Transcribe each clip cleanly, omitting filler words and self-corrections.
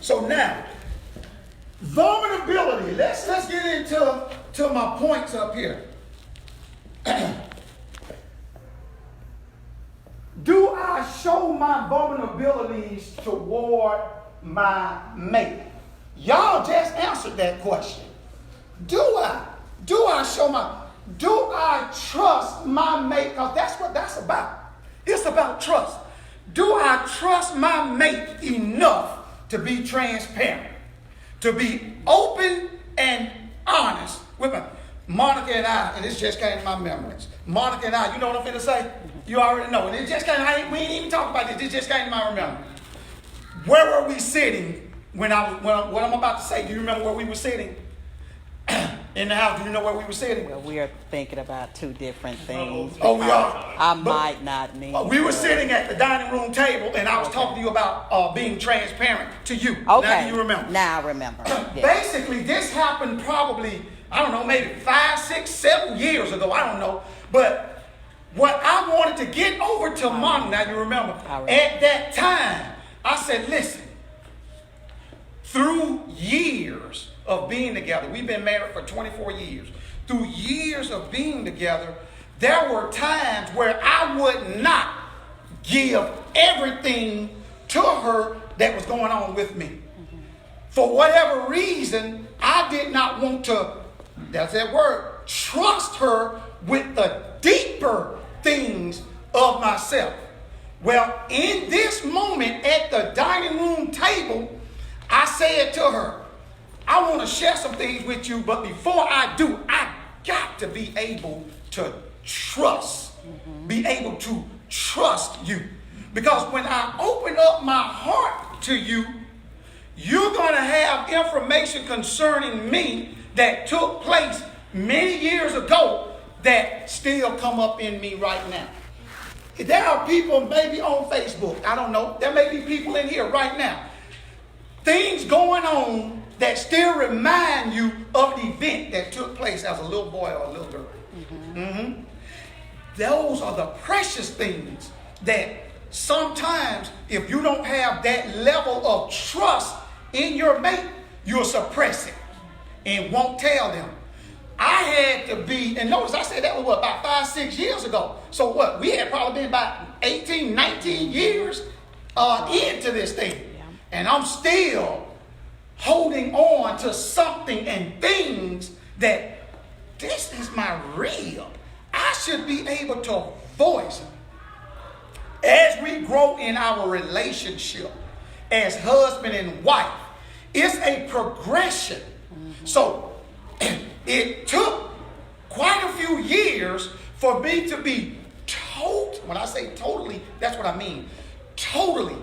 So now, vulnerability. Let's get into my points up here. Do I show my vulnerabilities toward my mate? Y'all just answered that question. Do I trust my mate? Because that's what that's about. It's about trust. Do I trust my mate enough to be transparent, to be open and honest with my Monica and I, and this just came to my memories. Monica and I, you know what I'm finna say? You already know. And it just came, we ain't even talking about this. This just came to my remembrance. Where were we sitting when what I'm about to say? Do you remember where we were sitting? In the house, do you know where we were sitting? Well, we are thinking about two different things. Oh, we are? I might not need we were sitting at the dining room table, and I was talking to you about being transparent to you. Okay. Now do you remember? Now I remember. Yes. Basically, this happened probably, I don't know, maybe 5, 6, 7 years ago. I don't know. But what I wanted to get over to Mom, now you remember, at that time, I said, listen, through years of being together, we've been married for 24 years. Through years of being together, there were times where I would not give everything to her that was going on with me. Mm-hmm. For whatever reason, I did not want to, that's that word, trust her with the deeper things of myself. Well, in this moment at the dining room table, I said to her, I want to share some things with you, but before I do, I got to be able to trust. Be able to trust you. Because when I open up my heart to you, you're going to have information concerning me that took place many years ago that still come up in me right now. There are people maybe on Facebook, I don't know, there may be people in here right now. Things going on that still remind you of the event that took place as a little boy or a little girl. Mm-hmm. Mm-hmm. Those are the precious things that sometimes if you don't have that level of trust in your mate, you'll suppress it and won't tell them. I had to be, and notice I said that was what, about 5, 6 years ago. So what, we had probably been about 18, 19 years into this thing. And I'm still holding on to something and things that this is my real. I should be able to voice as we grow in our relationship as husband and wife. It's a progression. Mm-hmm. So it took quite a few years for me to be when I say totally, that's what I mean. Totally.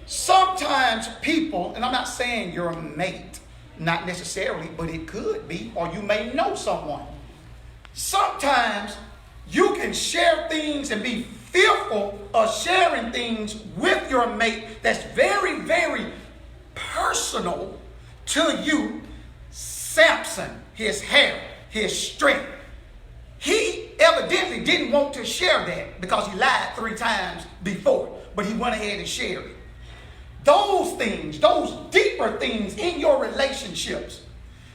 Sometimes people, and I'm not saying your mate, not necessarily, but it could be, or you may know someone. Sometimes you can share things and be fearful of sharing things with your mate that's very, very personal to you. Samson, his hair, his strength. He evidently didn't want to share that because he lied 3 times before, but he went ahead and shared it. Those things, those deeper things in your relationships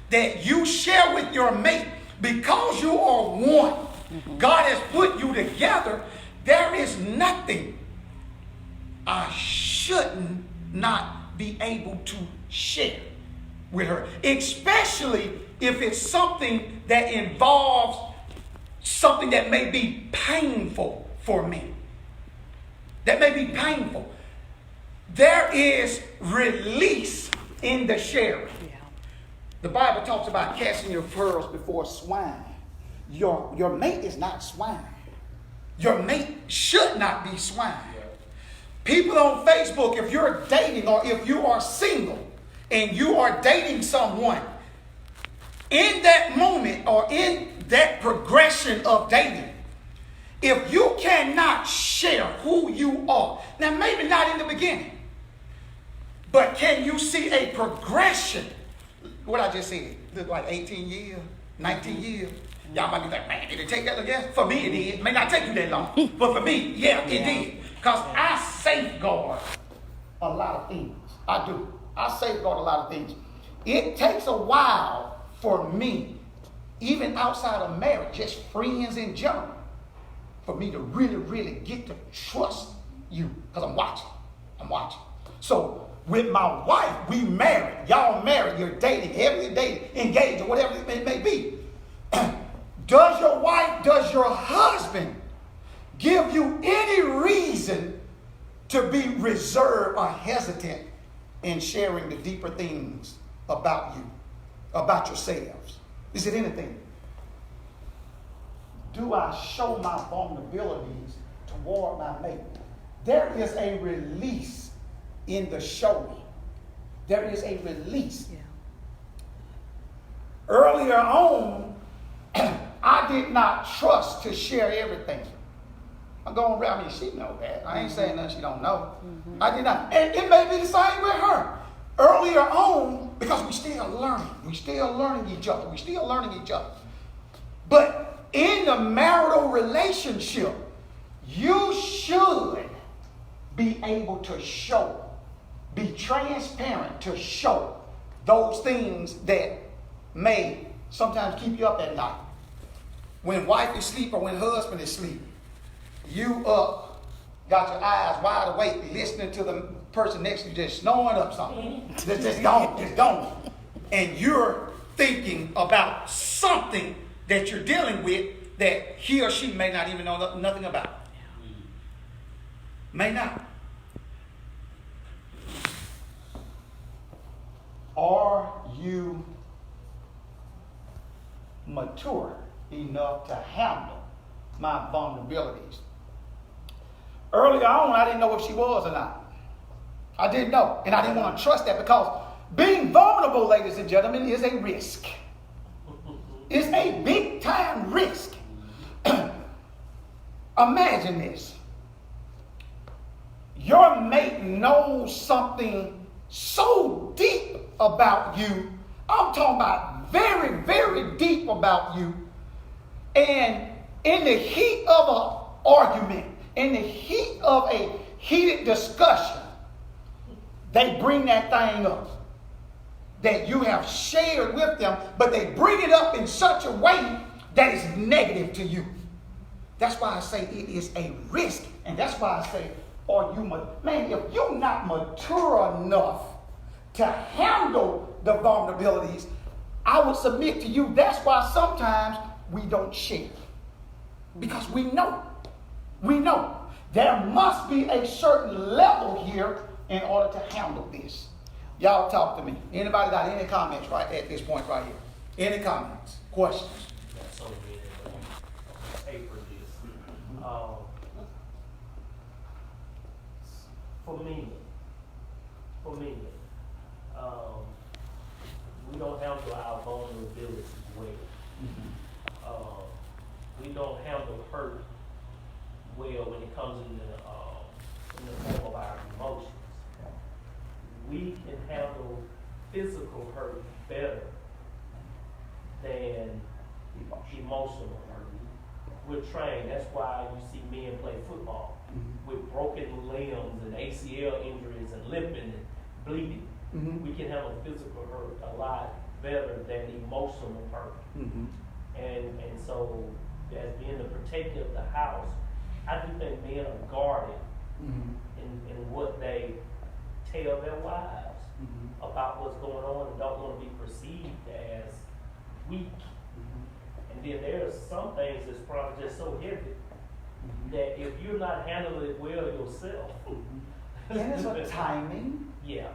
that you share with your mate because you are one. Mm-hmm. God has put you together. There is nothing I shouldn't not be able to share with her, especially if it's something that involves something that may be painful for me. That may be painful. There is release in the sharing. Yeah. The Bible talks about casting your pearls before swine. Your mate is not swine. Your mate should not be swine. Yeah. People on Facebook, if you're dating or if you are single and you are dating someone, in that moment or in that progression of dating, if you cannot share who you are, now maybe not in the beginning, but can you see a progression? What I just said, look like 18 years, 19 years. Y'all might be like, man, did it take that long? Yes, for me it did. It may not take you that long, but for me, yeah, it did. Because I safeguard a lot of things. I do. I safeguard a lot of things. It takes a while for me, even outside of marriage, just friends in general, for me to really, really get to trust you. Because I'm watching. So with my wife, we married. Y'all married. You're dating, heavily dating, engaged, or whatever it may be. Does your wife, does your husband give you any reason to be reserved or hesitant in sharing the deeper things about you, about yourselves? Is it anything? Do I show my vulnerabilities toward my mate? There is a release in the showing. There is a release. Yeah. Earlier on, I did not trust to share everything. I'm going around me, she know that. I ain't saying nothing she don't know. Mm-hmm. I did not. And it may be the same with her. Earlier on, because we still learning. We still learning each other. But in the marital relationship, you should be able to show, be transparent to show those things that may sometimes keep you up at night. When wife is asleep or when husband is asleep, you up, got your eyes wide awake, listening to the person next to you just snoring up something. Just gone. And you're thinking about something that you're dealing with that he or she may not even know nothing about. May not. Are you mature enough to handle my vulnerabilities? Earlier on, I didn't know if she was or not. I didn't know. And I didn't want to trust that because being vulnerable, ladies and gentlemen, is a risk. It's a big time risk. Imagine this. Your mate knows something so deep about you. I'm talking about very, very deep about you. And in the heat of an argument, in the heat of a heated discussion, they bring that thing up that you have shared with them, but they bring it up in such a way that is negative to you. That's why I say it is a risk. And that's why I say, man, if you're not mature enough to handle the vulnerabilities, I would submit to you, that's why sometimes we don't share. Because we know. There must be a certain level here in order to handle this. Y'all talk to me. Anybody got any comments right at this point right here? Any comments? Questions? That's so good. Paper this. For me, we don't handle our vulnerabilities well. We don't handle hurt well when it comes in the form of our emotions. We can handle physical hurt better than emotional hurt. We're trained. That's why you see men play football with broken limbs and ACL injuries and limping and bleeding. We can handle physical hurt a lot better than emotional hurt. And so, as being the protector of the house, I do think men are guarded in what they tell their wives about what's going on and don't want to be perceived as weak. And then there are some things that's probably just so heavy that if you're not handling it well yourself. And it's a timing. Yeah.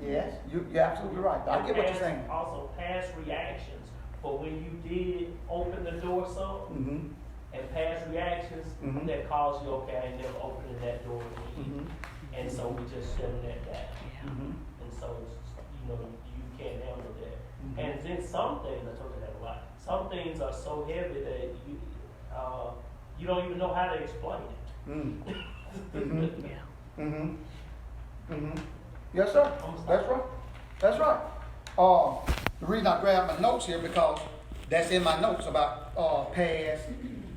Yes, you're absolutely right. I get what you're saying. Also, past reactions for when you did open the door some, and past reactions that caused you, okay, I ain't never opening that door again. And so we just shutting that down. And so, you can't handle that. And then some things, I told you that a lot, some things are so heavy that you don't even know how to explain it. Yes, sir. That's right. The reason I grabbed my notes here because that's in my notes about past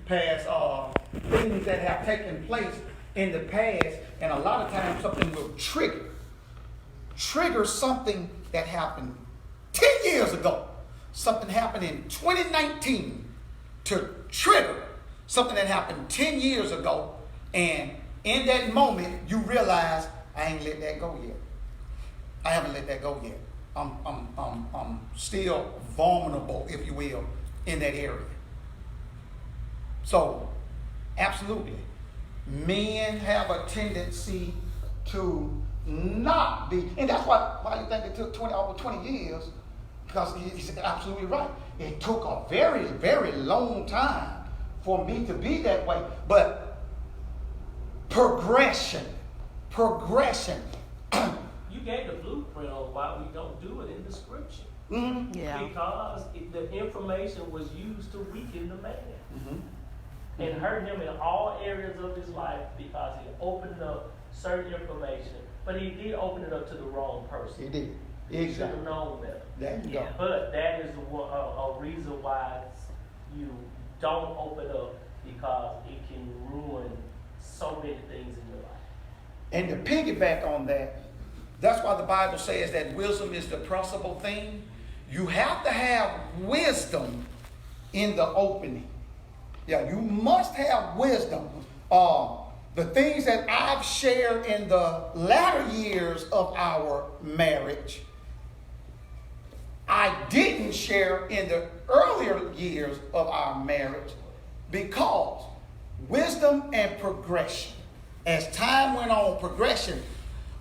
things that have taken place in the past, and a lot of times something will trigger trigger something that happened 10 years ago. Something happened in 2019 to trigger something that happened 10 years ago. And in that moment, you realize, I ain't let that go yet. I haven't let that go yet. I'm still vulnerable, if you will, in that area. So, absolutely, men have a tendency to not be, and that's why you think it took over 20 years, because he's absolutely right. It took a very, very long time for me to be that way. But progression. You gave the blueprint on why we don't do it in the scripture. Mm-hmm. Yeah. Because the information was used to weaken the man. Mm-hmm. And hurt him in all areas of his life because he opened up certain information, but he did open it up to the wrong person. He did. He should Exactly. have known better. There you go. But that is a reason why you don't open up, because it can ruin so many things in your life. And to piggyback on that, that's why the Bible says that wisdom is the principal thing. You have to have wisdom in the opening. Yeah, you must have wisdom. The things that I've shared in the latter years of our marriage, I didn't share in the earlier years of our marriage, because wisdom and progression, as time went on, progression,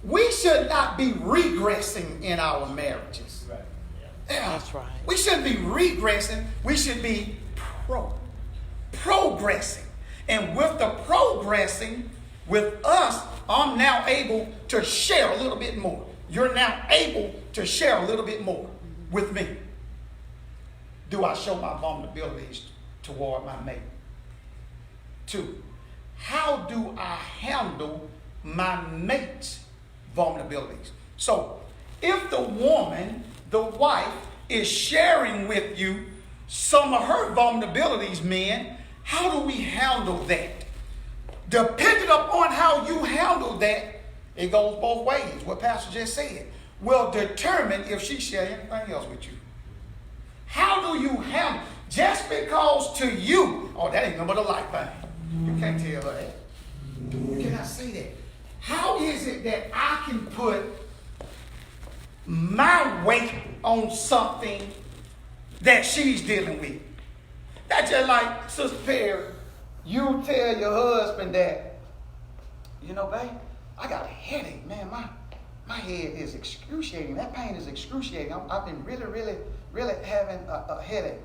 we should not be regressing in our marriages. Right. Yeah. That's right. We shouldn't be regressing. We should be progressing. And with the progressing, with us, I'm now able to share a little bit more. You're now able to share a little bit more with me. Do I show my vulnerabilities toward my mate? 2, how do I handle my mate's vulnerabilities? So, if the woman, the wife, is sharing with you some of her vulnerabilities, men, how do we handle that? Depending upon how you handle that, it goes both ways. What Pastor just said will determine if she shares anything else with you. How do you handle? Just because to you, oh, that ain't nothing but a light thing. You can't tell her that. You cannot say that. How is it that I can put my weight on something that she's dealing with? That's just like, Sister Perry, you tell your husband that, you know, babe, I got a headache, man. My head is excruciating. That pain is excruciating. I've been really having a headache.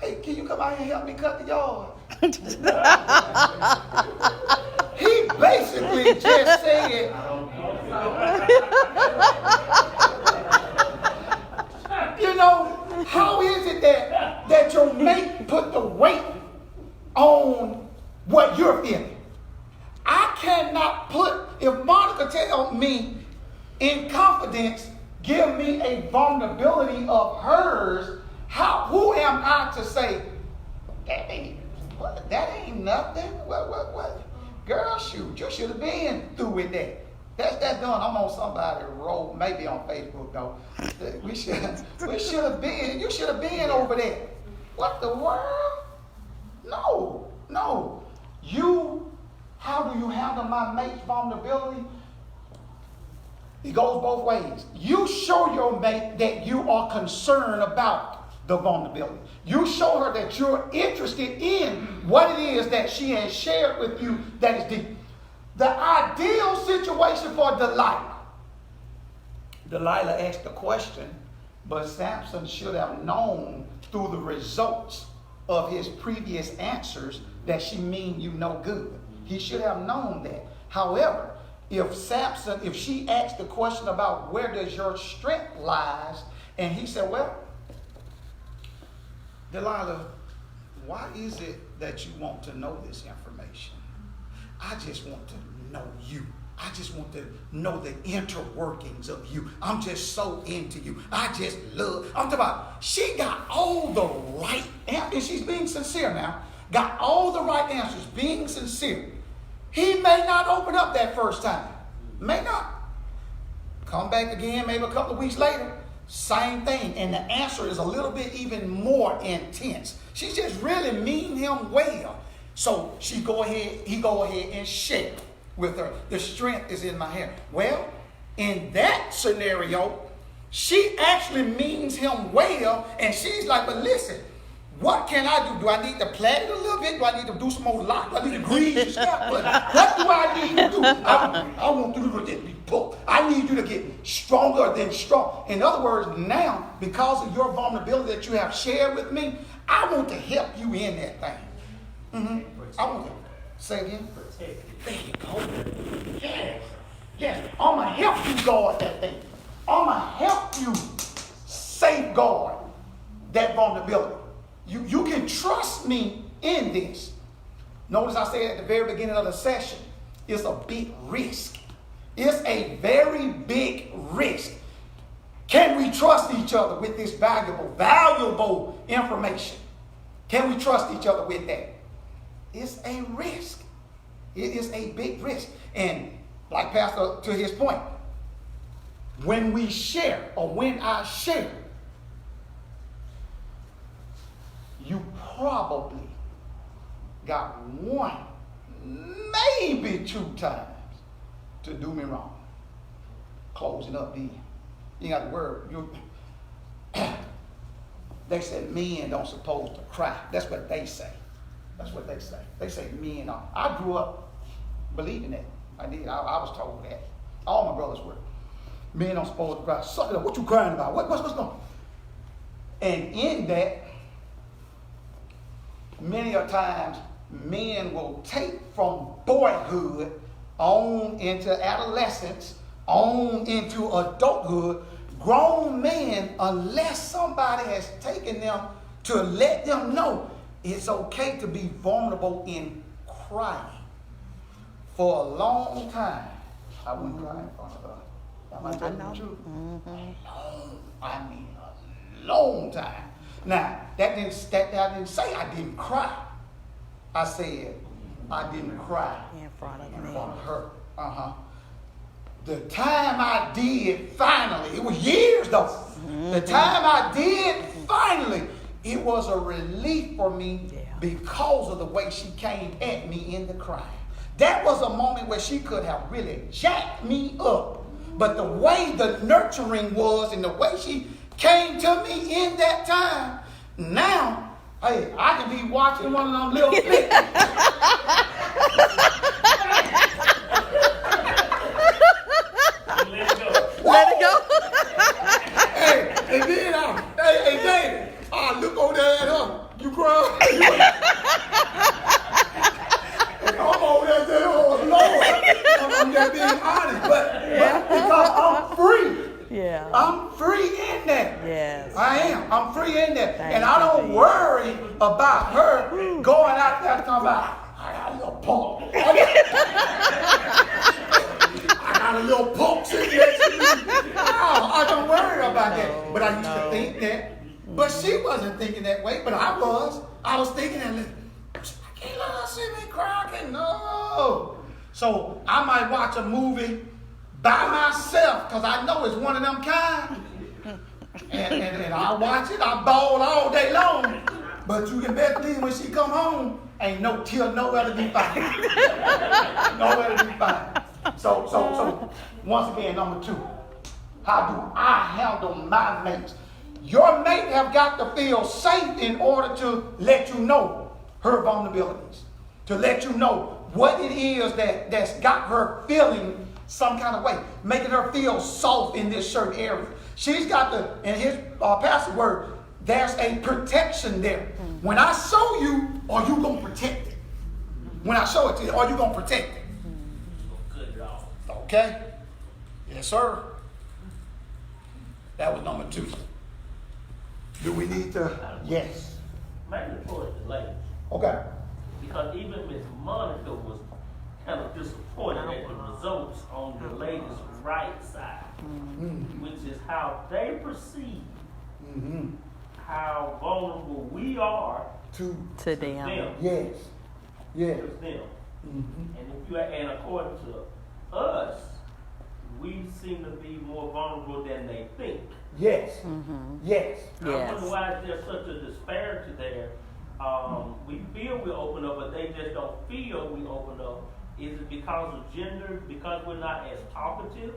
Hey, can you come out here and help me cut the yard? He basically just said, you know, how is it that your mate put the weight on what you're feeling? I cannot put, if Monica tell me in confidence, give me a vulnerability of hers, who am I to say, that ain't nothing? What? Girl, shoot, you should have been through with that. That's done. I'm on somebody's roll, maybe on Facebook though. We should have been, you should have been over there. What the world? No. How do you handle my mate's vulnerability? It goes both ways. You show your mate that you are concerned about the vulnerability. You show her that you're interested in what it is that she has shared with you that is deep. The ideal situation for Delilah asked the question, but Samson should have known through the results of his previous answers that she mean you no good. He should have known that. However, if she asked the question about where does your strength lies, and he said, well, Delilah, why is it that you want to know this information? I just want to know you. I just want to know the inner workings of you. I'm just so into you. I'm talking about, she got all the right answers, and she's being sincere now. Got all the right answers, being sincere. He may not open up that first time. May not. Come back again maybe a couple of weeks later, same thing. And the answer is a little bit even more intense. She just really mean him well. So he go ahead and share with her. The strength is in my hair. Well, in that scenario, she actually means him well, and she's like, but listen, what can I do? Do I need to plait it a little bit? Do I need to do some more lock? Do I need to grease your scalp? What do I need to do? I want you to get me pulled. I need you to get stronger than strong. In other words, now, because of your vulnerability that you have shared with me, I want to help you in that thing. I want to say again. There you go. Yes. Yes. I'm going to help you guard that thing. I'm going to help you safeguard that vulnerability. You can trust me in this. Notice I said at the very beginning of the session, it's a big risk. It's a very big risk. Can we trust each other with this valuable information? Can we trust each other with that? It's a risk. It is a big risk. And like Pastor, to his point, when we share, or when I share, you probably got one, maybe 2 times to do me wrong. Closing up then. You got the word. They said men don't supposed to cry. That's what they say. That's what they say. They say men are. I grew up believing that. I did. I was told that. All my brothers were. Men don't supposed to cry. Suck it up. What you crying about? What's going on? And in that, many a times, men will take from boyhood on into adolescence, on into adulthood, grown men, unless somebody has taken them to let them know it's okay to be vulnerable in crying. For a long time, I wouldn't cry in front of her. Am I telling the truth? I mean a long time. Now, that didn't say I didn't cry. I said I didn't cry In front of in me. front of her. The time I did finally, it was years though. The time I did finally, it was a relief for me because of the way she came at me in the crying. That was a moment where she could have really jacked me up. But the way the nurturing was and the way she came to me in that time, now, hey, I can be watching one of them little flicks. Let it go. Hey, and then hey, David, I look over there at her. You cry? And I'm over there saying, oh, Lord. I'm just being honest. But because I'm free. Yeah. I'm free in that. Yes. I am. I'm free in that. Thank and I don't you, worry about her going out there talking about, I got a little punk. I got a little punk sitting next to me. No, I don't worry about that. But I used to think that. But she wasn't thinking that way, but I was. I was thinking that, I can't let her see me cry. I can't, no. So I might watch a movie by myself, because I know it's one of them kind. And I watch it, I bawl all day long. But you can bet me when she come home, ain't no tear nowhere to be found. Nowhere to be found. So once again, number 2, how do I handle my mates? Your mate have got to feel safe in order to let you know her vulnerabilities, to let you know what it is that's got her feeling some kind of way, making her feel soft in this certain area. She's got to, in his pastor's word, there's a protection there. When I show you, are you going to protect it? When I show it to you, are you going to protect it? Good job. Okay? Yes, sir. That was number 2. Do we need to? Yes. Maybe towards the ladies. Okay. Because even Miss Monica was kind of disappointed at the results on the ladies' right side, which is how they perceive how vulnerable we are To To them. yes. Yes. to them. And according to us, we seem to be more vulnerable than they think. Yes. Mm-hmm. Yes. I wonder why there's such a disparity there. We feel we open up, but they just don't feel we open up. Is it because of gender? Because we're not as talkative?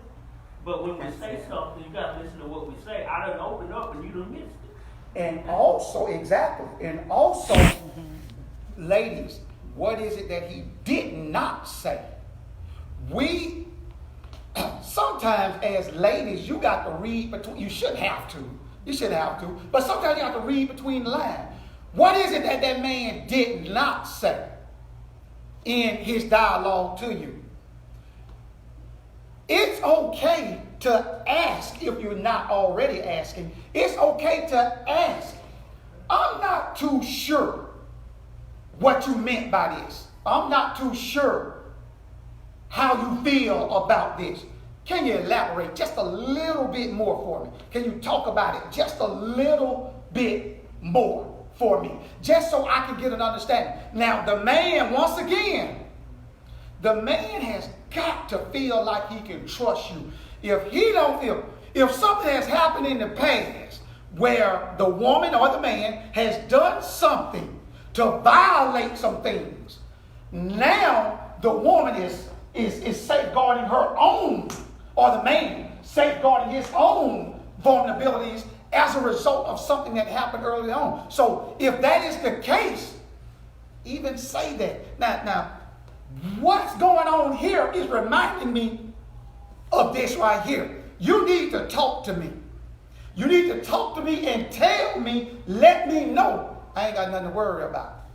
But when we say something, you gotta listen to what we say. I done opened up and you done missed it. And also, exactly. And also, ladies, what is it that he did not say? We, sometimes as ladies, you got to read between, you shouldn't have to. You shouldn't have to. But sometimes you have to read between the lines. What is it that that man did not say in his dialogue to you? It's okay to ask if you're not already asking. It's okay to ask. I'm not too sure what you meant by this. I'm not too sure how you feel about this. Can you elaborate just a little bit more for me? Can you talk about it just a little bit more for me? Just so I can get an understanding. Now, the man, once again, the man has got to feel like he can trust you. If something has happened in the past where the woman or the man has done something to violate some things, now the woman is safeguarding her own, or the man safeguarding his own vulnerabilities as a result of something that happened early on. So if that is the case, even say that. Now, what's going on here is reminding me of this right here. You need to talk to me. You need to talk to me and tell me, let me know. I ain't got nothing to worry about.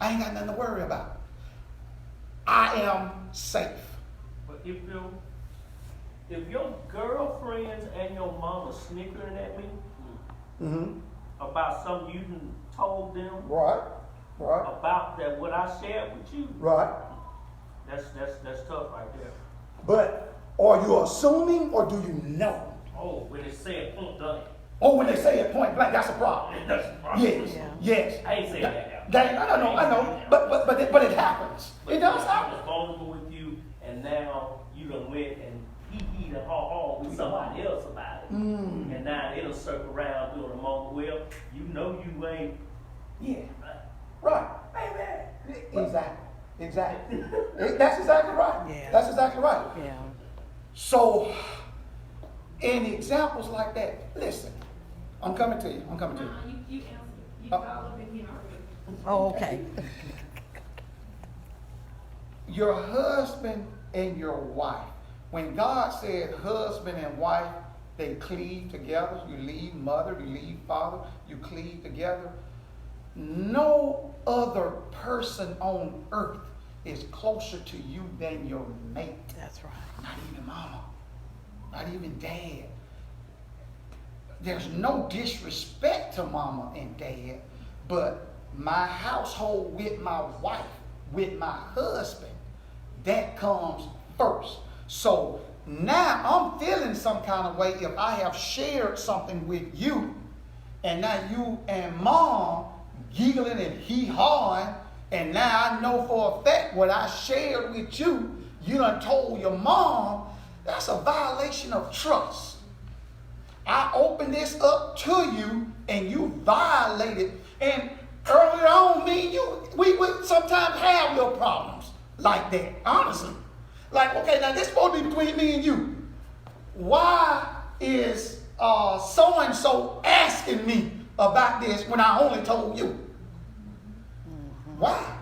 I ain't got nothing to worry about. I am safe. But if your girlfriends and your mama snickering at me about something you done told them Right. about that what I shared with you, Right. that's tough right there. But are you assuming or do you know? Oh, when they say it point blank. Oh, when they say it point blank, that's a problem. That's the problem. Yes. Yeah. Yes. I ain't saying that. I know. But it happens. It does I happen. was vulnerable with you, and now you done went and he and haw with somebody else about it. And now it'll circle around during a moment where you know you ain't. Yeah. Right. Amen. Exactly. That's exactly right. Yeah. That's exactly right. Yeah. So, in examples like that, listen, I'm coming to you. You answered. You followed me already. Oh, okay. Your husband and your wife. When God said husband and wife, they cleave together. You leave mother, you leave father, you cleave together. No other person on earth is closer to you than your mate. That's right. Not even mama. Not even dad. There's no disrespect to mama and dad, but my household with my wife, with my husband, that comes first. So now I'm feeling some kind of way if I have shared something with you, and now you and mom giggling and hee-hawing, and now I know for a fact what I shared with you, you done told your mom. That's a violation of trust. I opened this up to you and you violated. And earlier on, me and you, we would sometimes have little problems like that, honestly. Like, okay, now this supposed to be between me and you. Why is so-and-so asking me about this when I only told you? Why?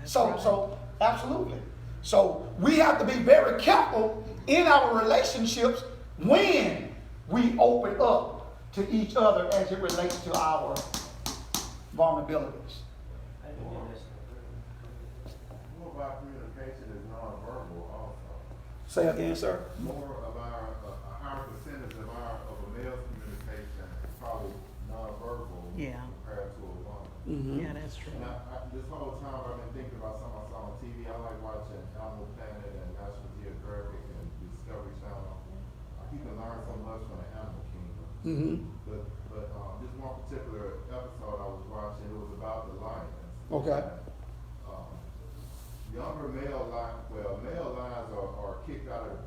So absolutely. So we have to be very careful in our relationships when we open up to each other as it relates to our vulnerabilities. More about communication is nonverbal also. Say again, sir. More of a higher percentage of a male's communication is probably nonverbal Yeah. compared to a woman. Mm-hmm. Yeah, that's true. And this whole time I've been thinking about something I saw on TV. I like watching Animal Planet and National Geographic and Discovery Channel. You can learn so much from the animal kingdom. Mm-hmm. But this one particular episode I was watching, it was about the lions. Okay. Younger male lions are kicked out of the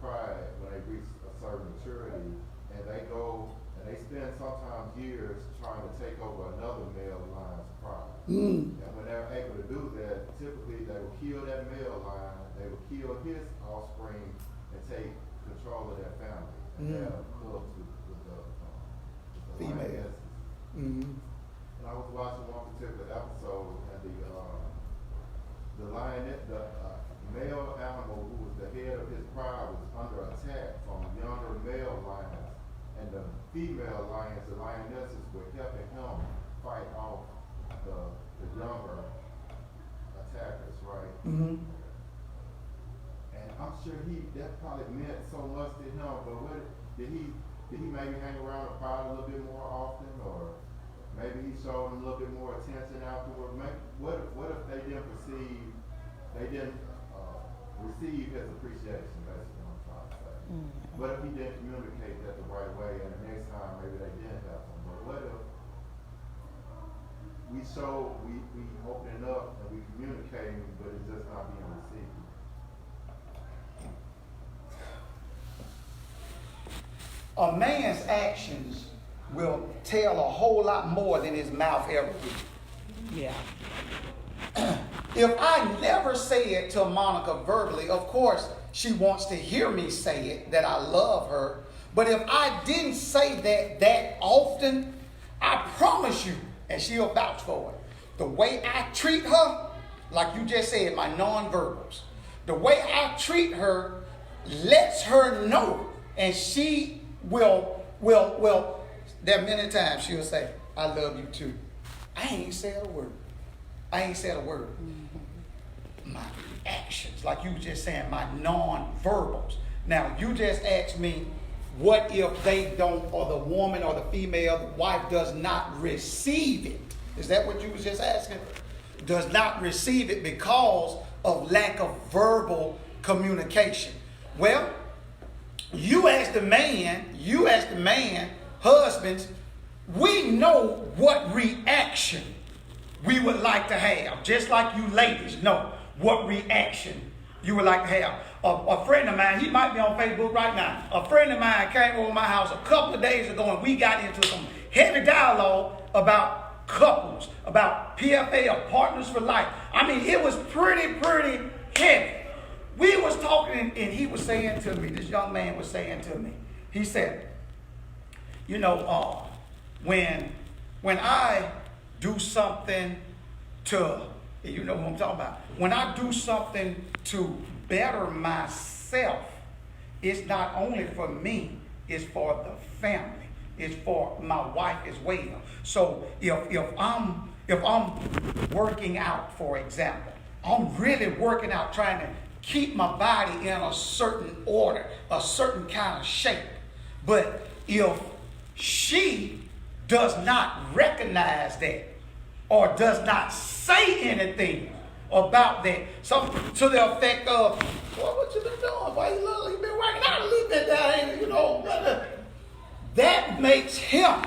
they spend sometimes years trying to take over another male line's pride. Mm. And when they're able to do that, typically they will kill that male line, they will kill his offspring, and take control of their family. And have cubs with the Female. lionesses. Mm. And I was watching one particular episode, and the male animal who was the head of his pride was under attack from younger male lions, and the female lions, the lionesses, were helping him fight off the younger attackers, right? Mm-hmm. And I'm sure that probably meant so much to him, but what did he maybe hang around the pride a little bit more often, or maybe he showed him a little bit more attention afterward? What if they didn't receive his appreciation, basically what I'm trying to say. What if he didn't communicate that the right way, and the next time maybe they didn't help him? But what if we opening up and we communicating, but it's just not being received? A man's actions will tell a whole lot more than his mouth ever will. Yeah. If I never say it to Monica verbally, of course she wants to hear me say it, that I love her. But if I didn't say that often, I promise you, and she'll vouch for it, the way I treat her, like you just said, my nonverbals, the way I treat her lets her know, and she will, there are many times she'll say, I love you too. I ain't said a word. My actions, like you were just saying, my non-verbals. Now, you just asked me, what if they don't, or the woman or the female, the wife does not receive it? Is that what you was just asking? Does not receive it because of lack of verbal communication. Well, you as the man, husbands, we know what reaction we would like to have, just like you ladies know what reaction you would like to have. A friend of mine, he might be on Facebook right now. A friend of mine came over my house a couple of days ago, and we got into some heavy dialogue about couples, about PFA, or partners for life. I mean, it was pretty heavy. We was talking, and he was saying to me, this young man was saying to me, he said, you know, when I do something to, you know what I'm talking about, when I do something to better myself, it's not only for me, it's for the family, it's for my wife as well. So if I'm working out, for example, I'm really working out, trying to keep my body in a certain order, a certain kind of shape. But if she does not recognize that, or does not say anything about that, so to the effect of, well, what you been doing? Why you been working out a little bit there, you know? That makes him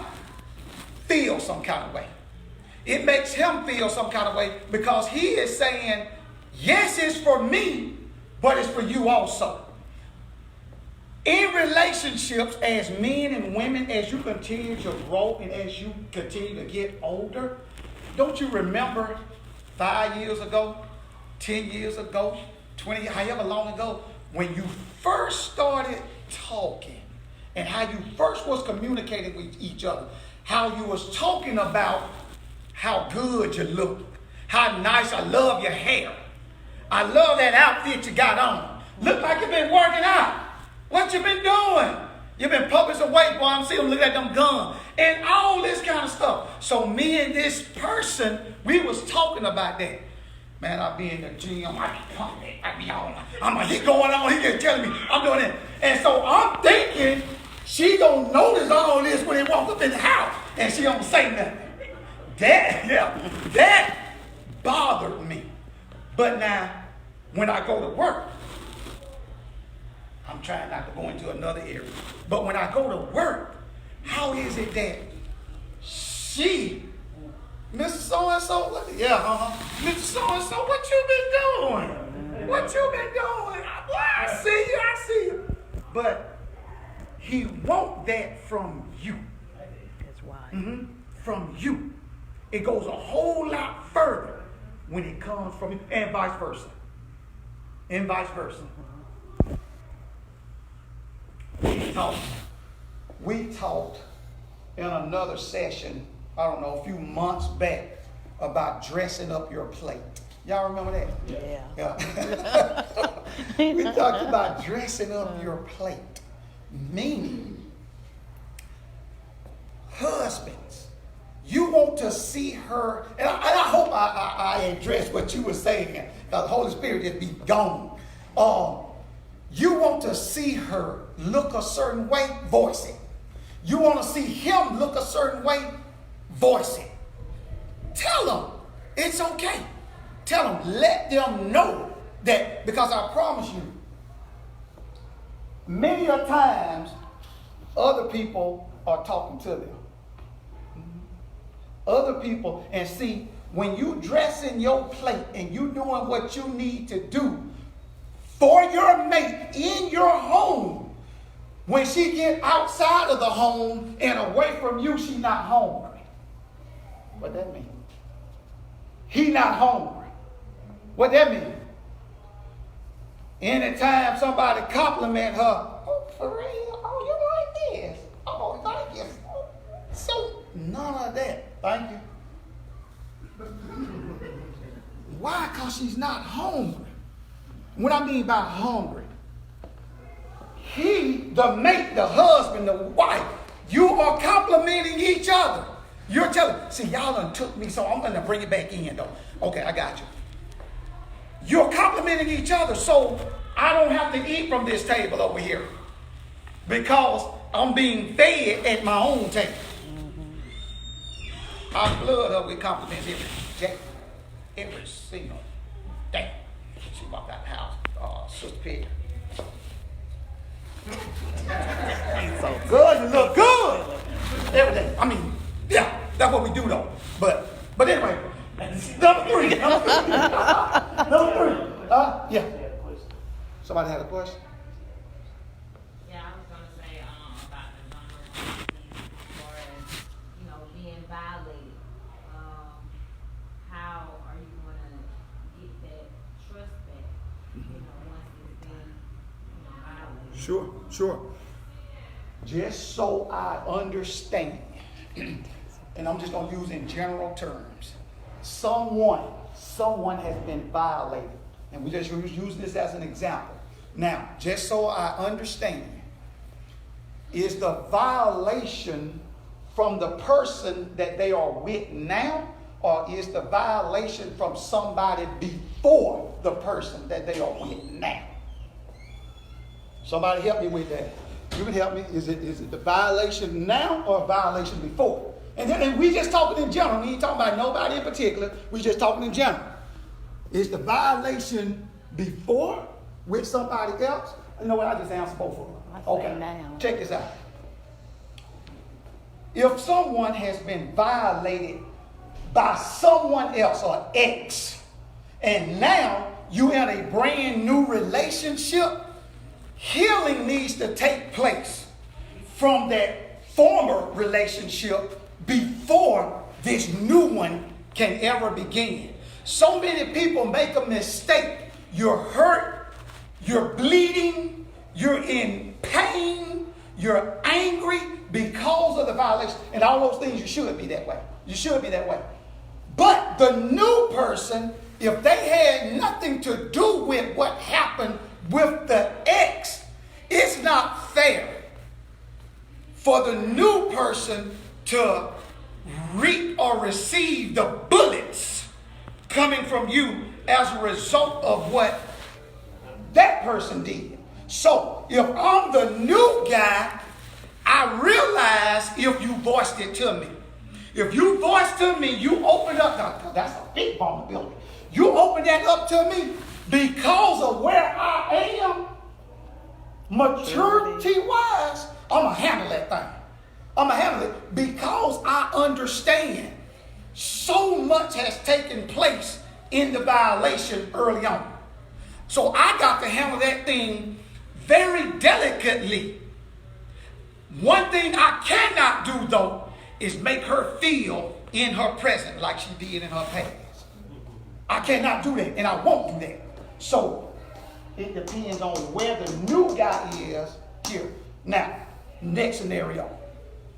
feel some kind of way. It makes him feel some kind of way because he is saying, yes, it's for me, but it's for you also. In relationships, as men and women, as you continue to grow and as you continue to get older, don't you remember 5 years ago, 10 years ago, 20, however long ago, when you first started talking and how you first was communicating with each other, how you was talking about how good you look, how nice, I love your hair, I love that outfit you got on, look like you've been working out, what you been doing? You've been pumping some weight, boy. I'm seeing them look at them guns and all this kind of stuff. So me and this person, we was talking about that. Man, I be in the gym, I be pumping, I be on. I'm like, he going on, he just telling me I'm doing it. And so I'm thinking she gonna notice all this when they walk up in the house and she don't say nothing. That bothered me. But now, when I go to work, I'm trying not to go into another area. But when I go to work, how is it that she, Mr. So-and-so, Mr. So-and-so, what you been doing? What you been doing? Well, I see you. But he want that from you. Right. From you. It goes a whole lot further when it comes from you, and vice versa. And vice versa. We talked in another session, I don't know, a few months back, about dressing up your plate. Y'all remember that? Yeah. We talked about dressing up your plate. Meaning, husbands, you want to see her, and I hope I address what you were saying. The Holy Spirit just be gone. You want to see her look a certain way, voice it. You want to see him look a certain way, voice it. Tell them it's okay. Tell them, let them know that, because I promise you, many a times other people are talking to them. Other people, and see, when you dress in your plate and you doing what you need to do for your mate in your home, when she get outside of the home and away from you, she not hungry. What that mean? He not hungry. What that mean? Anytime somebody compliment her, oh, for real? Oh, you like this? Oh, thank you. So, none of that. Thank you. Why? Because she's not hungry. What I mean by hungry, he, the mate, the husband, the wife, you are complimenting each other. You're telling, see, y'all done took me, so I'm going to bring it back in, though. Okay, I got you. You're complimenting each other, so I don't have to eat from this table over here because I'm being fed at my own table. I flood her with compliments every single day. She walked out the house, Sister Peggy. So good, you look good. Every day. I mean, yeah, that's what we do though. But anyway, number three. Yeah. Somebody had a question? Yeah, I was gonna say about the vulnerabilities as far as being violated. How are you gonna get that trust back? Once it's been violated. Sure. Just so I understand, and I'm just gonna use in general terms, someone has been violated, and we just use this as an example. Now, just so I understand, is the violation from the person that they are with now, or is the violation from somebody before the person that they are with now? Somebody help me with that. You can help me. Is it the violation now or a violation before? And we just talking in general. We ain't talking about nobody in particular. We just talking in general. Is the violation before with somebody else? You know what? I just answer both of them. Okay. Now. Check this out. If someone has been violated by someone else or ex, and now you in a brand new relationship, healing needs to take place from that former relationship before this new one can ever begin. So many people make a mistake. You're hurt, you're bleeding, you're in pain, you're angry because of the violation, and all those things. You should be that way. You should be that way. But the new person, if they had nothing to do with what happened with the ex, it's not fair for the new person to reap or receive the bullets coming from you as a result of what that person did. So if I'm the new guy, I realize if you voiced it to me. If you voiced to me, you opened up, that's a big vulnerability. You opened that up to me because of where I am, maturity-wise, I'm going to handle that thing. I'm going to handle it because I understand so much has taken place in the violation early on. So I got to handle that thing very delicately. One thing I cannot do, though, is make her feel in her present like she did in her past. I cannot do that, and I won't do that. So it depends on where the new guy is here. Now, next scenario.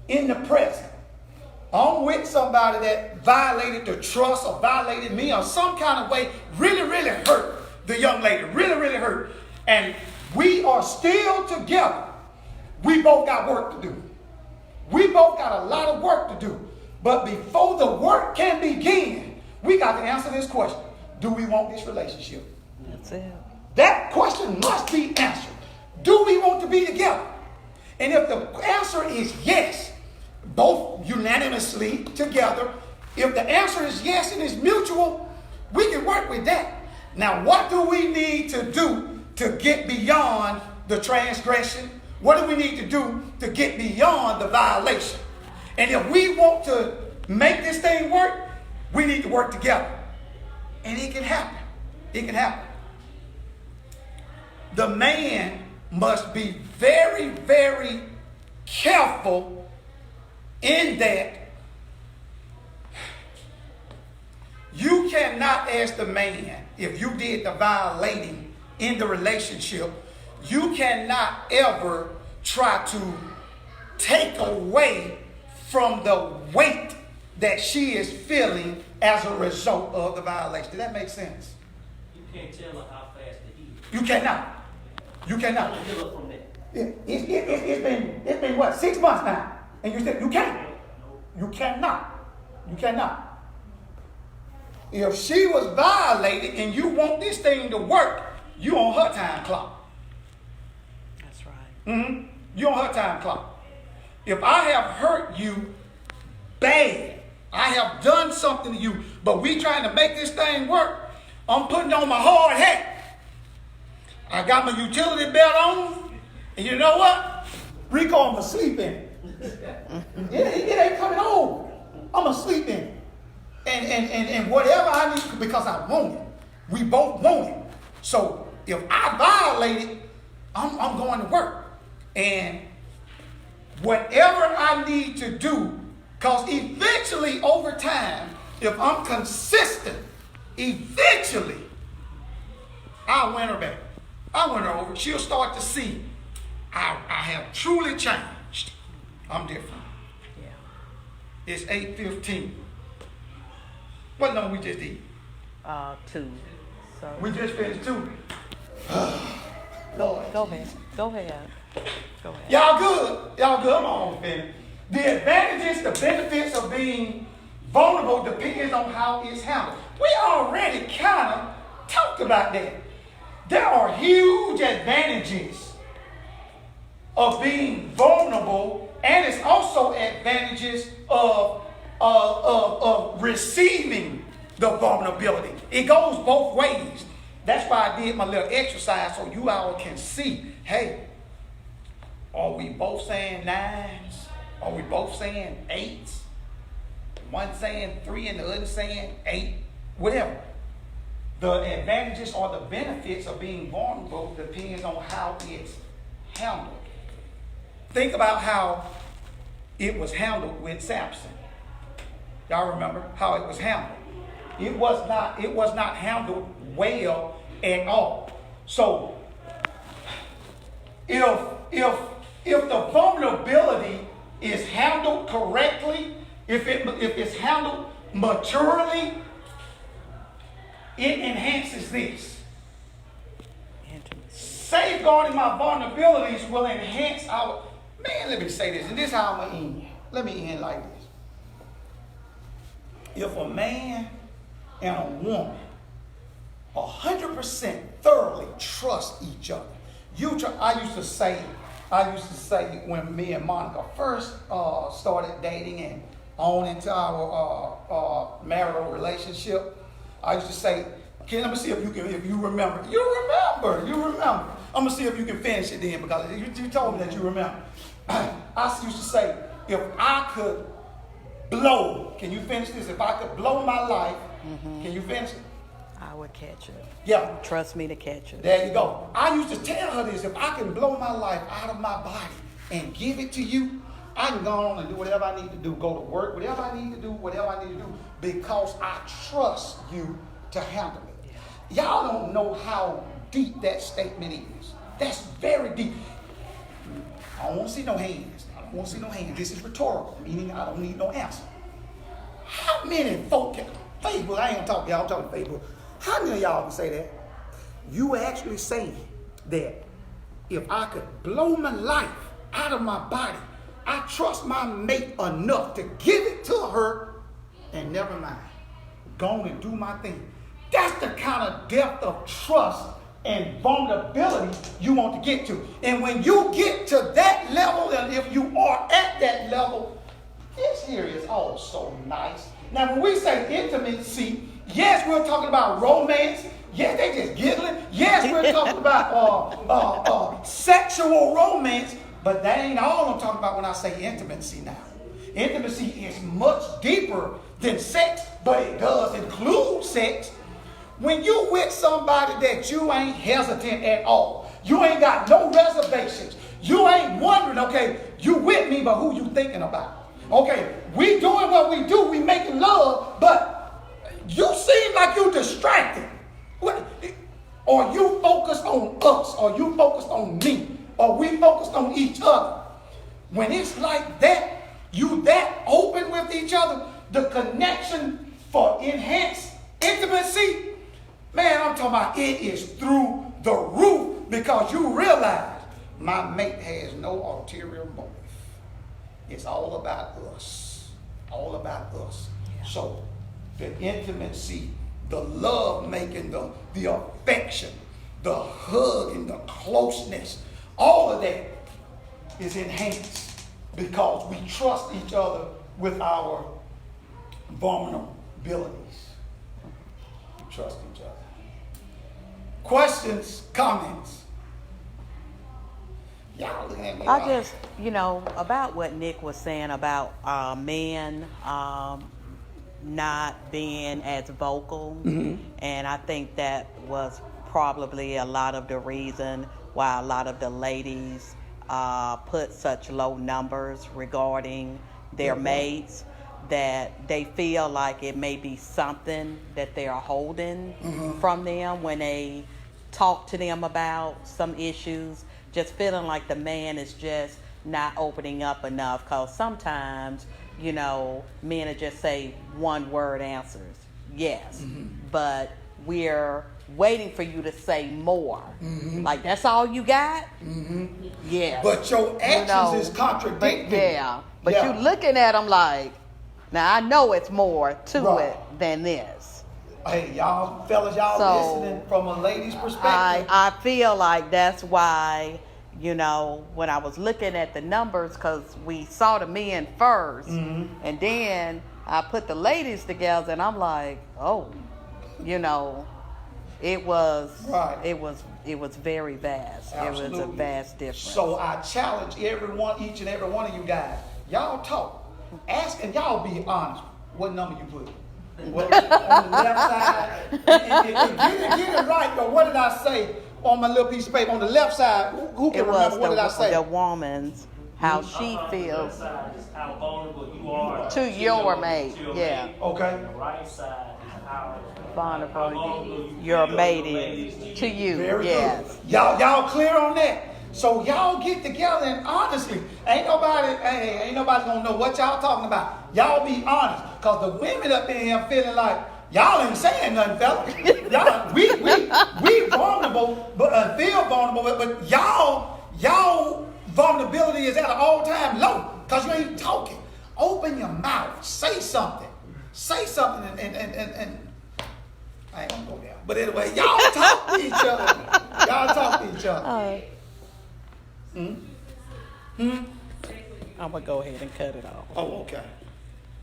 In the present, I'm with somebody that violated the trust or violated me or some kind of way, really, really hurt the young lady, really, really hurt. And we are still together. We both got work to do. We both got a lot of work to do. But before the work can begin, we got to answer this question. Do we want this relationship? That's it. That question must be answered. Do we want to be together? And if the answer is yes, both unanimously together, if the answer is yes and it's mutual, we can work with that. Now, what do we need to do to get beyond the transgression? What do we need to do to get beyond the violation? And if we want to make this thing work, we need to work together. And it can happen. It can happen. The man must be very, very careful in that you cannot ask the man, if you did the violating in the relationship, you cannot ever try to take away from the weight that she is feeling as a result of the violation. Does that make sense? You can't tell her how fast to heal. You cannot. You cannot. How to heal her from that. It's been what, 6 months now? And you said you can't. You cannot. You cannot. If she was violated and you want this thing to work, you on her time clock. That's right. Mm-hmm. You on her time clock. If I have hurt you bad, I have done something to you, but we trying to make this thing work, I'm putting on my hard hat. I got my utility belt on, and you know what? Rico, I'm asleep in it. It ain't coming home. I'm asleep in it. And whatever I need, because I want it. We both want it. So if I violate it, I'm going to work. And whatever I need to do, because eventually over time, if I'm consistent, eventually I'll win her back. I'll win her over. She'll start to see I have truly changed. I'm different. Yeah. It's 8:15. What number we just did? 2. So We just finished 2. Lord. go ahead. Go ahead. Go ahead. Y'all good. Y'all good. I'm almost finished. The advantages, the benefits of being vulnerable depends on how it's handled. We already kind of talked about that. There are huge advantages of being vulnerable, and it's also advantages of receiving the vulnerability. It goes both ways. That's why I did my little exercise so you all can see, hey, are we both saying 9s? Are we both saying 8s? One saying 3 and the other saying 8? Whatever. The advantages or the benefits of being vulnerable depends on how it's handled. Think about how it was handled with Samson. Y'all remember how it was handled? It was not handled well at all. So if the vulnerability is handled correctly, if it's handled maturely, it enhances this. Safeguarding my vulnerabilities will enhance our... Man, let me say this, and this is how I'm going to end. Let me end like this. If a man and a woman 100% thoroughly trust each other, I used to say when me and Monica first started dating and on into our marital relationship, I used to say, "Okay, let me see if you remember. You remember. I'm gonna see if you can finish it then, because you told me that you remember." I used to say, if I could blow, can you finish this? If I could blow my life, can you finish it? I would catch it. Yeah. Trust me to catch it. There you go. I used to tell her this: if I can blow my life out of my body and give it to you, I can go on and do whatever I need to do, go to work, whatever I need to do, because I trust you to handle it. Y'all don't know how deep that statement is. That's very deep. I don't want to see no hands. This is rhetorical, meaning I don't need no answer. How many folk can, Facebook, I ain't gonna talk to y'all, I'm talking Facebook. How many of y'all can say that? You actually saying that if I could blow my life out of my body, I trust my mate enough to give it to her and never mind. Go on and do my thing. That's the kind of depth of trust and vulnerability you want to get to. And when you get to that level, and if you are at that level, this here is all so nice. Now, when we say intimacy, yes, we're talking about romance. Yes, they just giggling. Yes, we're talking about sexual romance, but that ain't all I'm talking about when I say intimacy now. Intimacy is much deeper than sex, but it does include sex. When you with somebody that you ain't hesitant at all, you ain't got no reservations, you ain't wondering, okay, you with me, but who you thinking about? Okay, we doing what we do, we making love, but you seem like you distracted. Or you focused on us, or you focused on me, or we focused on each other. When it's like that, you that open with each other, the connection for enhanced intimacy, man, I'm talking about it is through the roof, because you realize my mate has no ulterior motive. It's all about us. All about us. So the intimacy, the love making, the affection, the hug and the closeness, all of that is enhanced because we trust each other with our vulnerabilities. We trust each other. Questions, comments? Y'all looking at me. I just, about what Nick was saying about men not being as vocal. Mm-hmm. And I think that was probably a lot of the reason why a lot of the ladies put such low numbers regarding their mates, that they feel like it may be something that they are holding from them when they talk to them about some issues, just feeling like the man is just not opening up enough, because sometimes men will just say one word answers, yes, but we're waiting for you to say more. Like, that's all you got? Yeah. But your actions is contradicting. But you looking at them like, now I know it's more to it than this. Hey, y'all fellas, listening from a lady's perspective. I feel like that's why, when I was looking at the numbers, because we saw the men first, and then I put the ladies together, and I'm like, it was it was very vast. Absolutely. It was a vast difference. So I challenge each and every one of you guys. Y'all talk. Ask, and y'all be honest. What number you put? On the left side. And get it right, but what did I say on my little piece of paper? On the left side, who can remember what did I say? The woman's, how she feels. The left side is how vulnerable you are to your mate. Yeah. Okay. The right side is how vulnerable your mate is to you. Very yes. good. Y'all clear on that? So y'all get together and honestly, ain't nobody gonna know what y'all talking about. Y'all be honest, cause the women up in here feeling like y'all ain't saying nothing, fellas. Y'all, we vulnerable, but feel vulnerable, but y'all vulnerability is at an all-time low, cause you ain't talking. Open your mouth, say something, and I ain't gonna go there. But anyway, y'all talk to each other. I'm gonna go ahead and cut it off. Oh, okay.